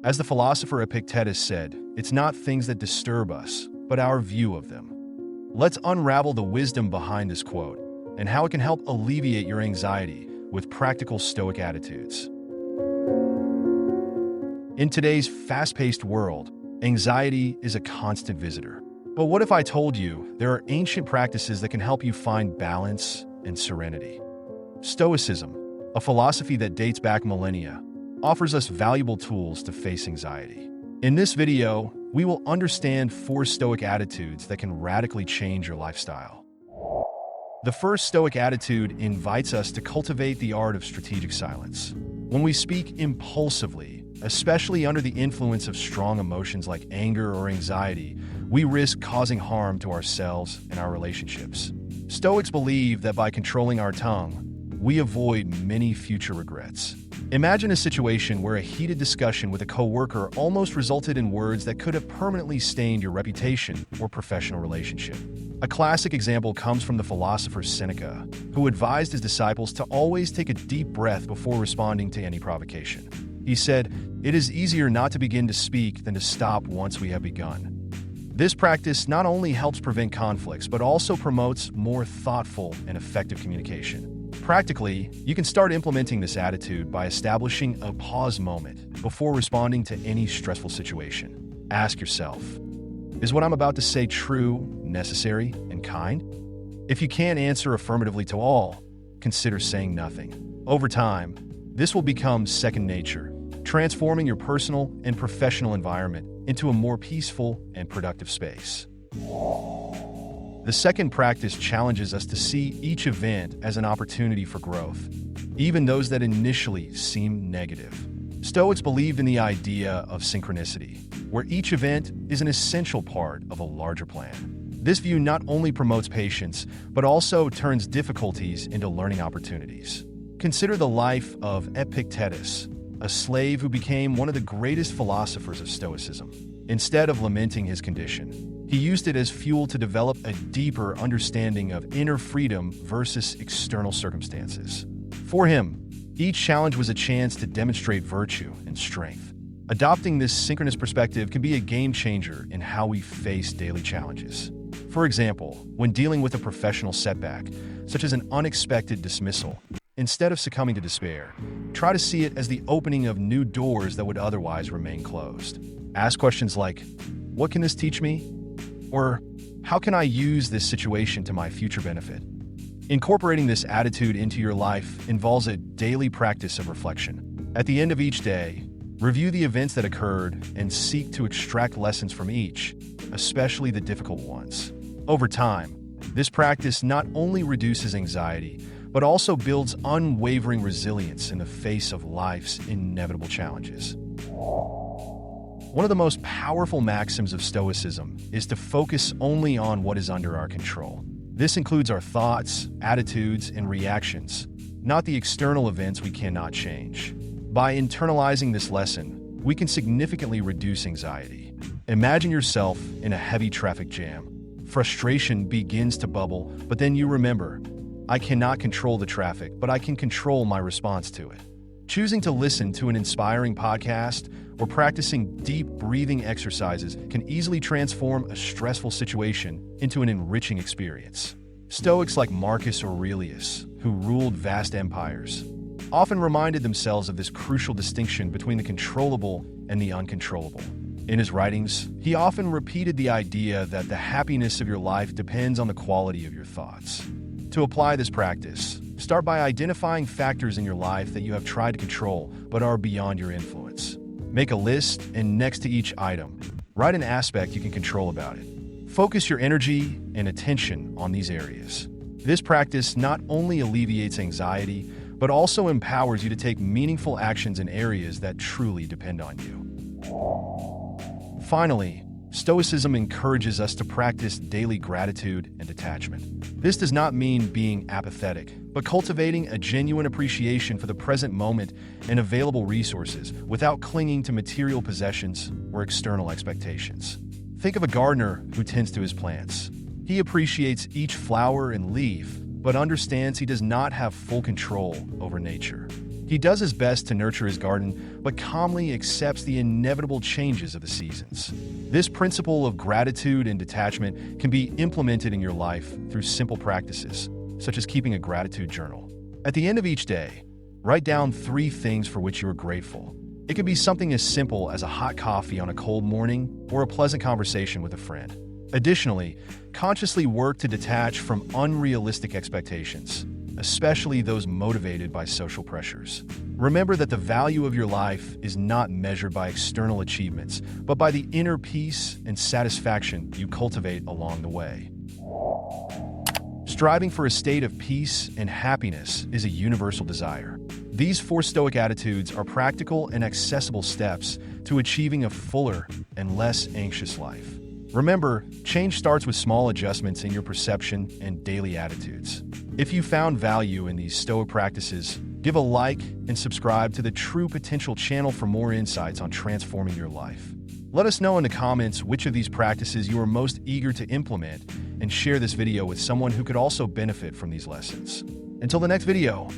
As the philosopher Epictetus said, it's not things that disturb us, but our view of them. Let's unravel the wisdom behind this quote and how it can help alleviate your anxiety with practical Stoic attitudes. In today's fast-paced world, anxiety is a constant visitor. But what if I told you there are ancient practices that can help you find balance and serenity? Stoicism, a philosophy that dates back millennia, offers us valuable tools to face anxiety. In this video, we will understand 4 Stoic attitudes that can radically change your lifestyle. The first Stoic attitude invites us to cultivate the art of strategic silence. When we speak impulsively, especially under the influence of strong emotions like anger or anxiety, we risk causing harm to ourselves and our relationships. Stoics believe that by controlling our tongue, we avoid many future regrets. Imagine a situation where a heated discussion with a coworker almost resulted in words that could have permanently stained your reputation or professional relationship. A classic example comes from the philosopher Seneca, who advised his disciples to always take a deep breath before responding to any provocation. He said, "It is easier not to begin to speak than to stop once we have begun." This practice not only helps prevent conflicts, but also promotes more thoughtful and effective communication. Practically, you can start implementing this attitude by establishing a pause moment before responding to any stressful situation. Ask yourself, is what I'm about to say true, necessary, and kind? If you can't answer affirmatively to all, consider saying nothing. Over time, this will become second nature, transforming your personal and professional environment into a more peaceful and productive space. The second practice challenges us to see each event as an opportunity for growth, even those that initially seem negative. Stoics believed in the idea of synchronicity, where each event is an essential part of a larger plan. This view not only promotes patience, but also turns difficulties into learning opportunities. Consider the life of Epictetus, a slave who became one of the greatest philosophers of Stoicism. Instead of lamenting his condition, he used it as fuel to develop a deeper understanding of inner freedom versus external circumstances. For him, each challenge was a chance to demonstrate virtue and strength. Adopting this synchronous perspective can be a game changer in how we face daily challenges. For example, when dealing with a professional setback, such as an unexpected dismissal, instead of succumbing to despair, try to see it as the opening of new doors that would otherwise remain closed. Ask questions like, what can this teach me? Or, how can I use this situation to my future benefit? Incorporating this attitude into your life involves a daily practice of reflection. At the end of each day, review the events that occurred and seek to extract lessons from each, especially the difficult ones. Over time, this practice not only reduces anxiety, but also builds unwavering resilience in the face of life's inevitable challenges. One of the most powerful maxims of Stoicism is to focus only on what is under our control. This includes our thoughts, attitudes, and reactions, not the external events we cannot change. By internalizing this lesson, we can significantly reduce anxiety. Imagine yourself in a heavy traffic jam. Frustration begins to bubble, but then you remember, I cannot control the traffic, but I can control my response to it. Choosing to listen to an inspiring podcast or practicing deep breathing exercises can easily transform a stressful situation into an enriching experience. Stoics like Marcus Aurelius, who ruled vast empires, often reminded themselves of this crucial distinction between the controllable and the uncontrollable. In his writings, he often repeated the idea that the happiness of your life depends on the quality of your thoughts. To apply this practice, start by identifying factors in your life that you have tried to control but are beyond your influence. Make a list, and next to each item, write an aspect you can control about it. Focus your energy and attention on these areas. This practice not only alleviates anxiety, but also empowers you to take meaningful actions in areas that truly depend on you. Finally, Stoicism encourages us to practice daily gratitude and detachment. This does not mean being apathetic, but cultivating a genuine appreciation for the present moment and available resources without clinging to material possessions or external expectations. Think of a gardener who tends to his plants. He appreciates each flower and leaf, but understands he does not have full control over nature. He does his best to nurture his garden, but calmly accepts the inevitable changes of the seasons. This principle of gratitude and detachment can be implemented in your life through simple practices, such as keeping a gratitude journal. At the end of each day, write down 3 things for which you are grateful. It could be something as simple as a hot coffee on a cold morning or a pleasant conversation with a friend. Additionally, consciously work to detach from unrealistic expectations, especially those motivated by social pressures. Remember that the value of your life is not measured by external achievements, but by the inner peace and satisfaction you cultivate along the way. Striving for a state of peace and happiness is a universal desire. These 4 Stoic attitudes are practical and accessible steps to achieving a fuller and less anxious life. Remember, change starts with small adjustments in your perception and daily attitudes. If you found value in these Stoic practices, give a like and subscribe to the True Potential channel for more insights on transforming your life. Let us know in the comments which of these practices you are most eager to implement, and share this video with someone who could also benefit from these lessons. Until the next video,